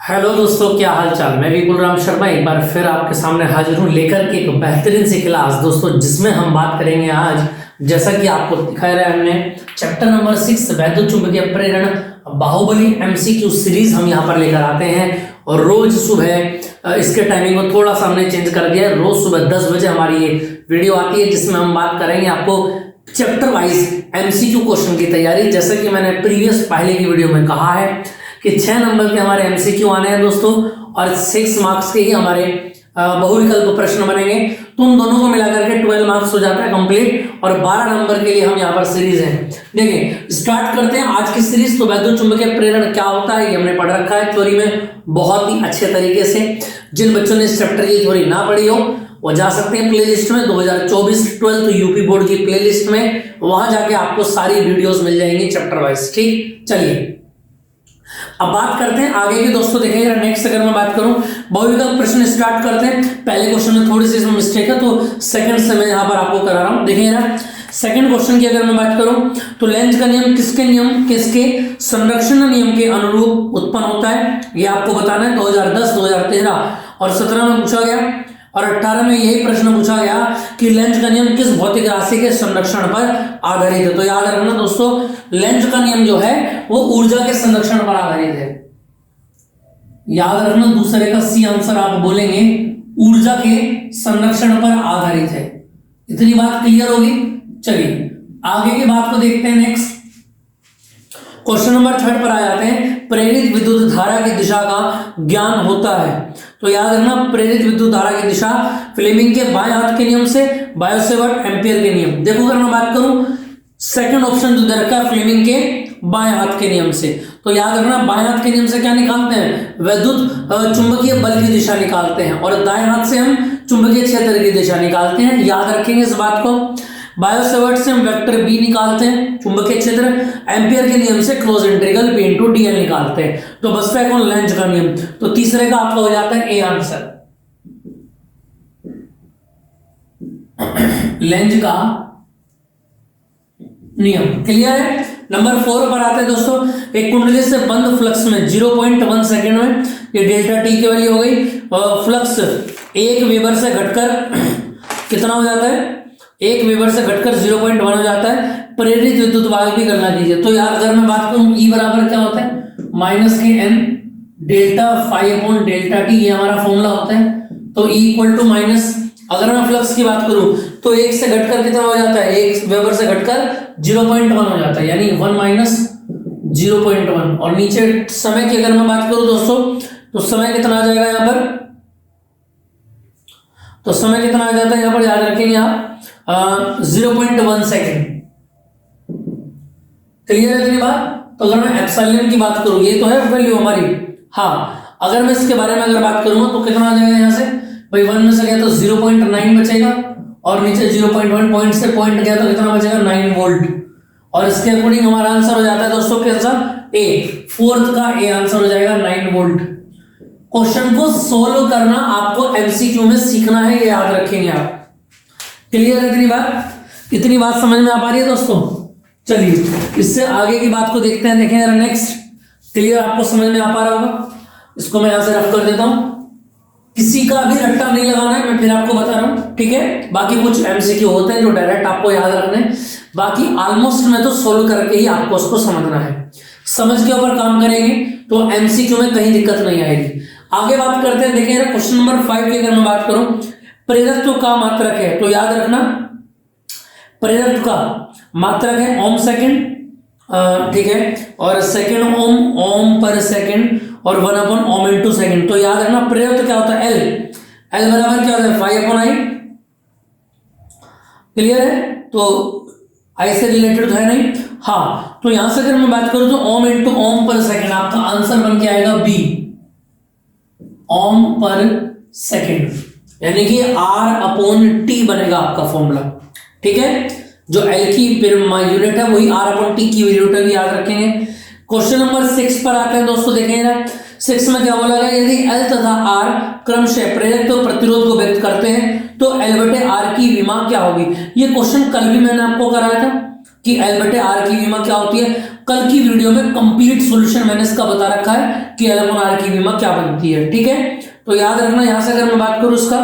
Hello दोस्तों, क्या हाल चाल। मैं विपुल राम शर्मा एक बार फिर आपके सामने हाजिर हूँ लेकर के एक बेहतरीन सी क्लास दोस्तों, जिसमें हम बात करेंगे आज, जैसा कि आपको दिखाया रहा है हमने चैप्टर नंबर 6 वैद्युत चुंबकीय प्रेरण बाहुबली एमसीक्यू सीरीज हम यहाँ पर लेकर आते हैं। और रोज सुबह इसके टाइमिंग को थोड़ा सा हमने चेंज कर दिया है। रोज सुबह 10 बजे हमारी ये वीडियो आती है, जिसमें हम बात करेंगे आपको चैप्टर वाइज एमसीक्यू क्वेश्चन की तैयारी। जैसा कि मैंने प्रीवियस पहले की वीडियो में कहा है कि 6 नंबर के हमारे एमसीक्यू आने हैं दोस्तों, और 6 मार्क्स के ही हमारे बहुविकल्प प्रश्न बनेंगे। तो उन दोनों को मिलाकर के 12 मार्क्स हो जाता है कंप्लीट, और 12 नंबर के लिए हम यहाँ पर सीरीज है। देखिए स्टार्ट करते हैं आज की सीरीज। तो वैद्युत चुंबकीय प्रेरण क्या होता है ये हमने पढ़ रखा है थ्योरी में बहुत ही अच्छे तरीके से। जिन बच्चों ने इस चैप्टर की थ्योरी ना पढ़ी हो वो जा सकते हैं प्लेलिस्ट में, 2024 12th यूपी बोर्ड की प्लेलिस्ट में, वहां जाके आपको सारी वीडियोस मिल जाएंगी चैप्टर वाइज। ठीक, चलिए अब बात करते हैं आगे की दोस्तों। देखिए नेक्स्ट अगर मैं बात करूं बहुविकल्प प्रश्न स्टार्ट करते हैं। पहले क्वेश्चन में थोड़ी सी इसमें मिस्टेक है, तो सेकंड से मैं यहां पर आपको करा रहा हूं। देखिए ना सेकंड क्वेश्चन की अगर मैं बात करूं तो लेंज का नियम किसके संरक्षण नियम के अनुरूप उत्पन्न होता है, ये आपको बताना है। 2010 2013 और 17 में पूछा गया, और 18 में यही प्रश्न पूछा गया कि लेंज का नियम किस भौतिक राशि के संरक्षण पर आधारित है। तो याद रखना दोस्तों, लेंज का नियम जो है वो ऊर्जा के संरक्षण पर आधारित है। याद रखना, दूसरे का सी आंसर आप बोलेंगे, ऊर्जा के संरक्षण पर आधारित है। इतनी बात क्लियर होगी। चलिए आगे की बात को देखते हैं। नेक्स्ट क्वेश्चन नंबर 3 पर आ जाते हैं। प्रेरित विद्युत धारा की दिशा का ज्ञान होता है। तो याद रखना, प्रेरित विद्युत धारा की दिशा फ्लेमिंग के बाएं हाथ के नियम से, बायोसेवर्ट एम्पियर के नियम। देखो अगर मैं बात करूं सेकंड ऑप्शन जो दे रखा है फ्लेमिंग के बाएं हाथ के नियम से, तो याद रखना बाएं हाथ के नियम से क्या निकालते हैं, वैद्युत चुंबकीय बल की दिशा निकालते हैं, और दाएं हाथ से हम चुंबकीय क्षेत्र की दिशा निकालते हैं। याद रखेंगे इस बात को। बायोसेवर्ट से हम वेक्टर बी निकालते हैं चुंबकीय क्षेत्र, एम्पियर के नियम से close integral P into DL निकालते हैं। तो बचता है कौन, लेंज का नियम। तो तीसरे का आपका हो जाता है ए आंसर, लेंज का नियम। क्लियर है। नंबर 4 पर आते हैं दोस्तों। एक कुंडली से बंद फ्लक्स में 0.1 सेकेंड में ये डेल्टा टी की वैल्यू हो गई, फ्लक्स 1 वेबर से घटकर कितना हो जाता है, 1 वेबर से घटकर 0.1 हो जाता है। प्रेरित विद्युत वाहक की गणना कीजिए। तो यार अगर मैं बात करूं ई बराबर क्या होता है, -kn delta phi upon delta t, ये हमारा फॉर्मूला होता है। तो ई इक्वल टू माइनस, अगर मैं फ्लक्स की बात करूं तो 1 से घटकर कितना हो जाता है, 1 वेबर से घटकर 0.1 हो जाता है, यानी 1 माइनस 0.1। और नीचे समय की अगर मैं बात करूं दोस्तों तो समय कितना आ जाएगा यहाँ पर, तो समय कितना आ जाता है यहाँ पर, याद रखेंगे आप 0.1 सेकेंड। क्लियर है इतनी बात। तो अगर मैं एप्सिलॉन की बात करूं, ये तो है वैल्यू हमारी। हाँ, अगर मैं इसके बारे में अगर बात करूंगा तो कितना आ जाएगा यहाँ से भाई, 1 में से गया तो 0.9 बचेगा, और नीचे 0.1 पॉइंट से पॉइंट गया तो कितना बचेगा, 9 वोल्ट। और इसके अकॉर्डिंग हमारा आंसर हो जाता है दोस्तों कैसा, ए, फोर्थ का ए आंसर हो जाएगा 9 वोल्ट। क्वेश्चन को सोल्व करना आपको एमसीक्यू में सीखना है, ये याद रखेंगे आप। क्लियर है इतनी बात समझ में आ पा रही है दोस्तों। चलिए इससे आगे की बात को देखते हैं। देखें यार नेक्स्ट, क्लियर आपको समझ में आ पा रहा होगा। इसको मैं यहां से रफ कर देता हूं, किसी का भी रट्टा नहीं लगाना है, मैं फिर आपको बता रहा हूं, ठीक है। बाकी कुछ एमसीक्यू होते हैं जो डायरेक्ट आपको याद रखने, बाकी ऑलमोस्ट में तो सोल्व करके ही आपको उसको समझना है। समझ के ऊपर काम करेंगे तो एमसीक्यू में कहीं दिक्कत नहीं आएगी। आगे बात करते हैं। देखिए क्वेश्चन नंबर 5 की अगर मैं बात करूं, प्रेरकत्व का मात्रक है। तो याद रखना प्रेरकत्व का मात्रक है ओम सेकेंड, ठीक है, और सेकेंड ओम पर सेकेंड, और 1 अपॉन ओम इंटू सेकेंड। तो याद रखना प्रेरकत्व क्या होता है, एल बराबर क्या होता है, 5 अपॉन आई। क्लियर है। तो आई से रिलेटेड तो है नहीं। हाँ, तो यहां से अगर मैं बात करूं तो ओम इंटू ओम पर सेकेंड, आपका आंसर बन के आएगा बी, ओम पर सेकेंड, यानी कि आर अपॉन टी बनेगा आपका फॉर्मूला। ठीक है, जो एल की यूनिट है वही आर अपॉन टी की यूनिट है, याद रखेंगे। क्वेश्चन नंबर 6 पर आते हैं दोस्तों। देखेंगे 6 में क्या बोला गया, यदि एल तथा आर क्रमशः प्रेरक तो प्रतिरोध को व्यक्त करते हैं तो एल बटे आर की विमा क्या होगी। ये क्वेश्चन कल भी मैंने आपको कराया था, कि एल बटे आर की विमा क्या होती है। कल की वीडियो में कंप्लीट सॉल्यूशन मैंने इसका बता रखा है कि एल अपॉन आर की विमा क्या बनती है, ठीक है। तो याद रखना, यहां से अगर मैं बात करूं इसका,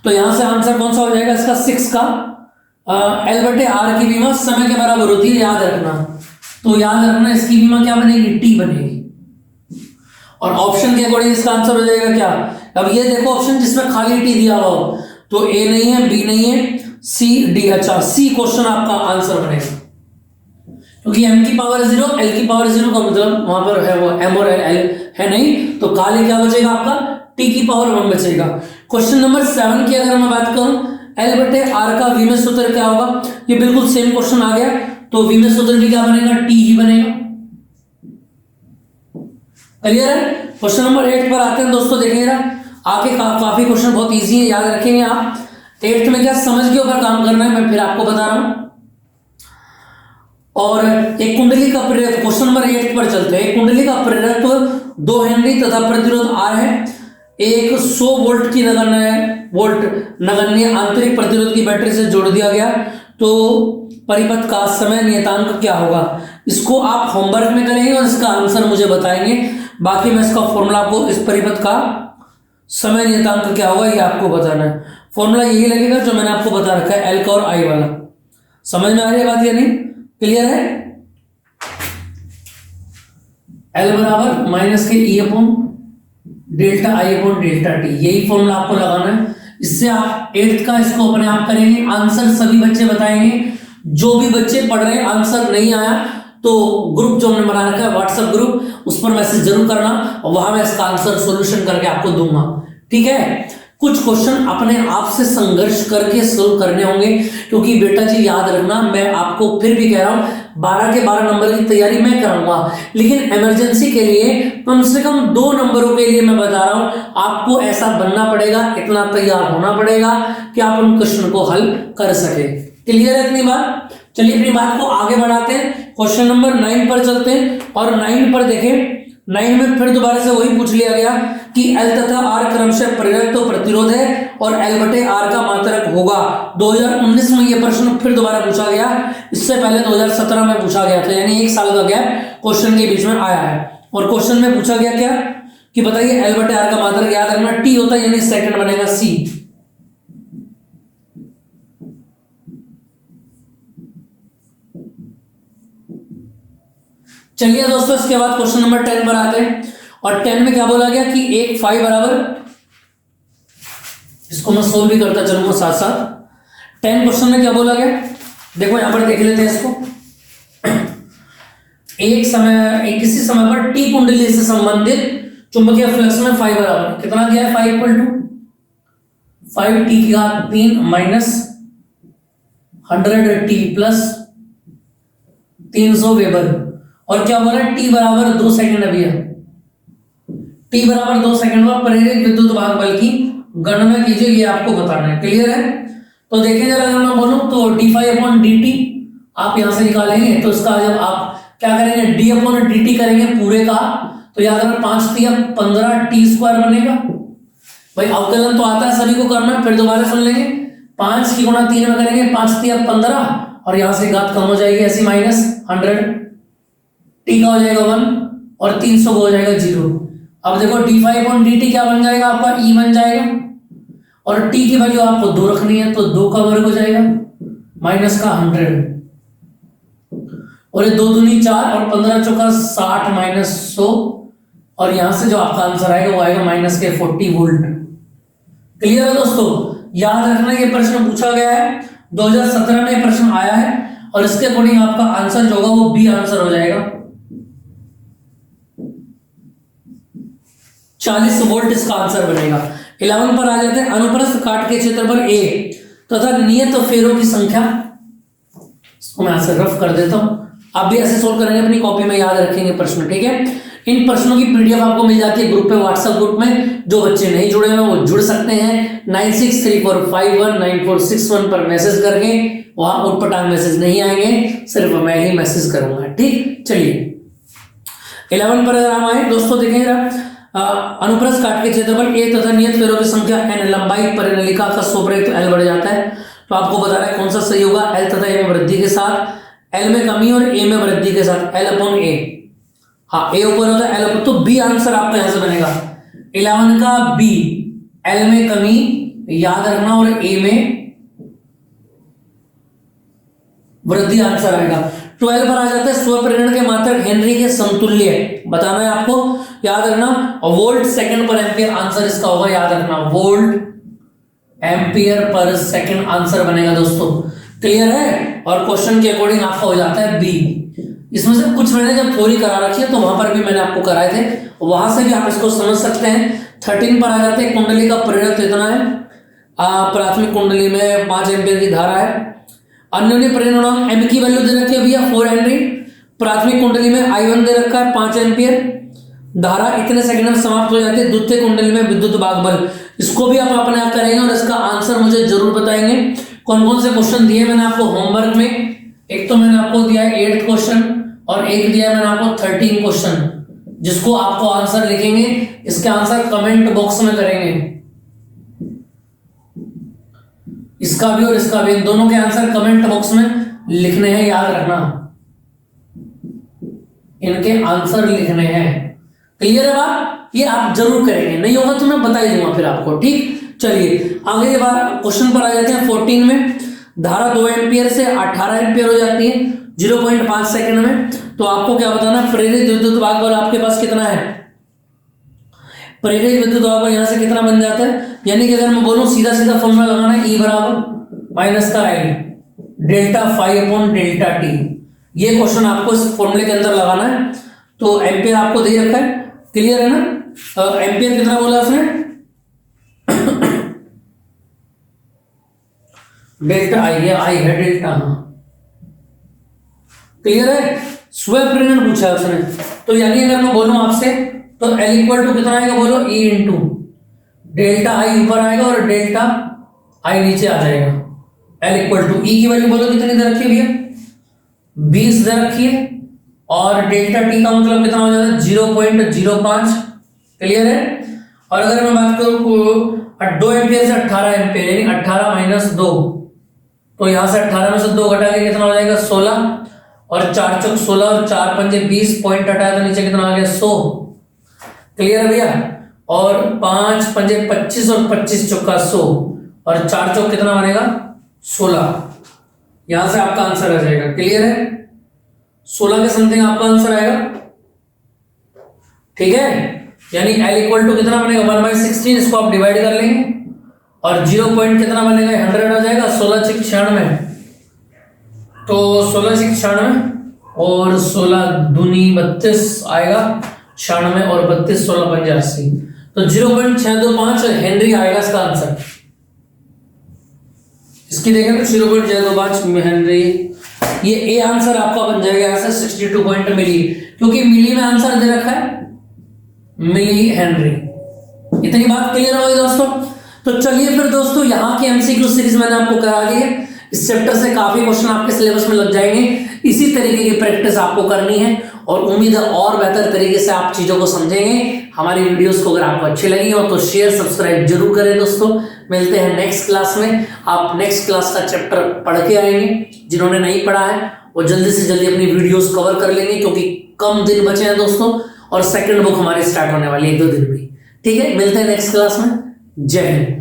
तो यहां से आंसर कौन सा हो जाएगा इसका 6 का, एल बटे आर की विमा समय के बराबर होती है, याद रखना। तो याद रखना इसकी विमा क्या बनेगी, टी बनेगी। और ऑप्शन के अकॉर्डिंग इसका आंसर हो जाएगा क्या। अब ये देखो ऑप्शन जिसमें खाली टी दिया हुआ हो, तो ए नहीं है, बी नहीं है, सी डी। अच्छा, सी क्वेश्चन आपका आंसर बनेगा, क्योंकि m की पावर 0 l की पावर 0 का मतलब वहां पर है वो m और l है नहीं, तो खाली क्या बचेगा आपका t की पावर 1 बचेगा। क्वेश्चन नंबर 7 की अगर मैं बात करूं, l बटे r का v में सूत्र क्या होगा, ये बिल्कुल सेम क्वेश्चन आ गया, तो v में सूत्र भी क्या बनेगा, t ही बनेगा। क्लियर है। क्वेश्चन नंबर 8 पर आते हैं दोस्तों, देखिएगा आगे काफी क्वेश्चन बहुत इजी है, याद रखेंगे आप। 8th में क्या समझ के ऊपर काम करना है, मैं फिर आपको बता रहा हूं। और एक कुंडली का प्रेरक, क्वेश्चन नंबर 8 पर चलते हैं। एक कुंडली का प्रेरक 2 हेनरी तथा प्रतिरोध R है, एक 100 वोल्ट की नगण्य आंतरिक प्रतिरोध की बैटरी से जोड़ दिया गया, तो परिपथ का समय नियतांक क्या होगा। इसको आप होमवर्क में करेंगे और इसका आंसर मुझे बताएंगे। बाकी मैं इसका फॉर्मूला आपको, इस परिपथ का समय नियतांक क्या होगा ये आपको बताना है। फॉर्मूला यही लगेगा जो मैंने आपको बता रखा है, एल का और आई वाला। समझ में आ रही है बात या नहीं, क्लियर है। एल बराबर माइनस के ई अपॉन डेल्टा आई अपॉन डेल्टा टी, यही फॉर्मूला आपको लगाना है। इससे आप 8th का इसको अपने आप करेंगे, आंसर सभी बच्चे बताएंगे। जो भी बच्चे पढ़ रहे हैं आंसर नहीं आया तो ग्रुप जो हमने बना रखा है व्हाट्सएप ग्रुप, उस पर मैसेज जरूर करना और वहां मैं इसका आंसर सॉल्यूशन करके आपको दूंगा, ठीक है। कुछ क्वेश्चन अपने आप से संघर्ष करके सोल्व करने होंगे, क्योंकि बेटा जी याद रखना, मैं आपको फिर भी कह रहा हूं 12 के 12 नंबर की तैयारी मैं कराऊंगा, लेकिन इमरजेंसी के लिए कम से कम 2 नंबरों के लिए मैं बता रहा हूं, आपको ऐसा बनना पड़ेगा, इतना तैयार होना पड़ेगा कि आप उन क्वेश्चन को हल कर सके। क्लियर है इतनी बात। चलिए अपनी बात को आगे बढ़ाते हैं, क्वेश्चन नंबर 9 पर चलते हैं। और 9 पर देखें, 9 में फिर दोबारा से वही पूछ लिया गया कि L तथा R क्रमशः प्रेरक तो प्रतिरोध है और L बटे R का मात्रक होगा। 2019 में यह प्रश्न फिर दोबारा पूछा गया, इससे पहले 2017 में पूछा गया था, यानी 1 साल का गैप क्वेश्चन के बीच में आया है। और क्वेश्चन में पूछा गया क्या कि बताइए L बटे R का मात्रक, याद रखना T होता है, यानी सेकंड बनेगा C। चलिए दोस्तों, इसके बाद क्वेश्चन नंबर 10 पर आते हैं। और 10 में क्या बोला गया कि 1 5 बराबर, इसको मैं सोल्व भी करता चलूंगा साथ साथ। 10 क्वेश्चन में क्या बोला गया, देखो यहां पर देख लेते हैं इसको। किसी समय पर टी कुंडली से संबंधित चुंबकीय फ्लक्स में 5 बराबर कितना दिया है, 5 = 5 टी की घात 3 माइनस 100 टी प्लस 300 वेबर। और क्या बोला, टी बराबर 2 सेकंड। अभी है टी बराबर 2 सेकंड में प्रेरित विद्युत भाग बल की गणना कीजिए, ये आपको बताना है। क्लियर है। तो देखिए जरा, अगर मैं बोलूं तो d5/dt आप यहां से निकालेंगे, तो इसका जब आप क्या करेंगे, d/dt करेंगे पूरे का, तो याद रखना 5 × 15 t² बनेगा। भाई अवकलन तो आता है सभी को करना, फिर दोबारा सुन लेंगे। 5 की गुणा 3 में करेंगे, 5 × 15 और यहां से घात कम हो जाएगी ऐसी माइनस 100, टी का हो जाएगा 1 और 300 हो जाएगा 0। अब देखो d5/dt क्या बन जाएगा आपका, e बन जाएगा। और t की वैल्यू आपको 2 रखनी है, तो 2 का वर्ग हो जाएगा माइनस का 100, और ये 2 दूनी 4 और 15 चौका 60 माइनस 100, और यहां से जो आपका आंसर आएगा वो आएगा माइनस के 40 वोल्ट। क्लियर है दोस्तों। याद रखना ये प्रश्न पूछा गया है, 2017 में प्रश्न आया है, और इसके अकॉर्डिंग आपका आंसर जो होगा वो बी आंसर हो जाएगा। 40 वोल्ट इसका आंसर बनेगा। 11 पर आ जाते हैं। अनुप्रस्थ काट के क्षेत्रफल A तथा नियत फेरों की संख्या, इसको मैं ऐसे रफ कर देता हूं, आप भी ऐसे सोल्व करेंगे अपनी कॉपी में, याद रखेंगे प्रश्न, ठीक है। इन प्रश्नों की पीडीएफ आपको मिल जाती है ग्रुप पे, व्हाट्सएप ग्रुप में। जो बच्चे नहीं जुड़े हैं वो जुड़ सकते हैं 9634519461 पर मैसेज करके, वहां उठपटांग मैसेज नहीं आएंगे, सिर्फ मैं ही मैसेज करूंगा, ठीक। चलिए 11 पर अगर हम आए दोस्तों, देखेंगे अनुप्रस्थ काट के क्षेत्रफल A तथा नियत फेरों की संख्या n, लंबाई परिनलिका का 100 तो L बढ़ जाता है। तो आपको बताना है कौन सा सही होगा, एल तथा ए में वृद्धि के साथ, एल में कमी और ए में वृद्धि के साथ, एल अपॉन ए। हाँ, ए ऊपर होता है एल अपॉन, तो बी आंसर आपका यहां से बनेगा 11 का बी, एल में कमी याद रखना और ए में वृद्धि आंसर आएगा। 12 पर आ जाता है स्वप्रेरण के मात्रक हेनरी के समतुल्य, बताना है आपको, याद रखना वोल्ट सेकंड पर एम्पियर आंसर इसका होगा, याद रखना volt ampere per second answer बनेगा दोस्तों। क्लियर है? और क्वेश्चन के अकॉर्डिंग आपका हो जाता है बी। इसमें से कुछ मैंने जब थ्योरी करा रखी है तो वहां पर भी मैंने आपको कराए थे, वहां से भी आप इसको समझ सकते हैं। 13 पर आ जाते हैं कुंडली का प्रेरक इतना है, प्राथमिक कुंडली में 5 एम्पियर की धारा है, अन्योन्य प्रेरणांक एम की वैल्यू दे रखी है भैया 4 हेनरी, प्राथमिक कुंडली में I1 दे रखा है 5 एम्पियर, धारा इतने सेकंड में समाप्त हो जाती है, द्वितीय कुंडली में विद्युत भाग बल। इसको भी आप अपने आप करेंगे और इसका आंसर मुझे जरूर बताएंगे। कौन कौन से क्वेश्चन दिए मैंने आपको होमवर्क में, एक तो मैंने आपको दिया है 8th क्वेश्चन और एक दिया है मैंने आपको 13 क्वेश्चन, जिसको आपको आंसर लिखेंगे, इसके आंसर कमेंट बॉक्स में करेंगे, इसका भी और इसका भी, इन दोनों के आंसर कमेंट बॉक्स में लिखने हैं, याद रखना इनके आंसर लिखने हैं। क्लियर है बात? ये आप जरूर करेंगे, नहीं होगा तो मैं बता ही दूंगा फिर आपको, ठीक। चलिए आगे बार क्वेश्चन पर आ जाते हैं 14 में, धारा 2 एम्पियर से 18 एम्पियर हो जाती है 0.5 सेकंड में। तो आपको क्या बताना, प्रेरित विद्युत भाग बल आपके पास कितना है, प्रेरित विद्युत भाग बल यहां से कितना बन जाता है, यानी कि अगर मैं बोलूं सीधा सीधा फॉर्मूला लगाना है, E बराबर माइनस का आई delta phi upon delta t. ये क्वेश्चन आपको इस फॉर्मूले के अंदर लगाना है। तो एम्पियर आपको दे रखा है, क्लियर है ना, एम्पियर कितना बोला उसने, डेल्टा आई, ये आई है डेल्टा, हाँ क्लियर है। स्वप्रेरण पूछा है उसने, तो यानी अगर मैं बोलूं आपसे तो L इक्वल टू कितना आएगा बोलो, E इंटू डेल्टा आई ऊपर आएगा और डेल्टा आई नीचे आ जाएगा। L इक्वल टू E की वैल्यू बोलो कितनी दे रखी है भैया, 20 दे रखी है, और डेल्टा टी का मतलब कितना हो जाता है 0.05। क्लियर है। और अगर मैं बात करूं 2 एम्पियर से 18 एम्पियर, यानी 18 माइनस 2, तो यहां से 18 में से 2 घटा के कितना हो जाएगा 16, और 4 चौक 16 और 4 पंजे 20, पॉइंट हटाया तो नीचे कितना आ गया 100। क्लियर है भैया। और 5 पंजे 25 और 25 चौका 100, और 4 चौक कितना बनेगा 16, यहां से आपका आंसर आ जाएगा। क्लियर है, 16 के समथिंग आपका आंसर आएगा, ठीक है। यानी L इक्वल टू कितना बनेगा 1/16, इसको आप डिवाइड कर लेंगे और 0 पॉइंट कितना बनेगा 100 आ जाएगा, 16 6 96, तो 16 6 96 और 16 दूनी 32 आएगा 96, और 32 16 पंजे 80, तो 0.625 हेनरी आएगा इसका आंसर। इसकी देखें तो 0.625 हेनरी, ये ए आंसर आपका बन जाएगा यहां से 62 पॉइंट मिली, क्योंकि मिली में आंसर दे रखा है मिली हेनरी। इतनी बात क्लियर हो गई दोस्तों। तो चलिए फिर दोस्तों, यहाँ की एमसीक्यू सीरीज मैंने आपको करा दी है, इस चैप्टर से काफी क्वेश्चन आपके सिलेबस में लग जाएंगे। इसी तरीके की प्रैक्टिस आपको करनी है और उम्मीद है और बेहतर तरीके से आप चीजों को समझेंगे। हमारी वीडियोस को अगर आपको अच्छी लगी हो तो शेयर सब्सक्राइब जरूर करें दोस्तों। मिलते हैं नेक्स्ट क्लास में, आप नेक्स्ट क्लास का चैप्टर पढ़ के आएंगे, जिन्होंने नहीं पढ़ा है वो जल्दी से जल्दी अपनी वीडियोस कवर कर लेंगे, क्योंकि कम दिन बचे हैं दोस्तों, और सेकंड बुक हमारी स्टार्ट होने वाली है 1-2 दिन में। ठीक है, मिलते हैं नेक्स्ट क्लास में। जय हिंद।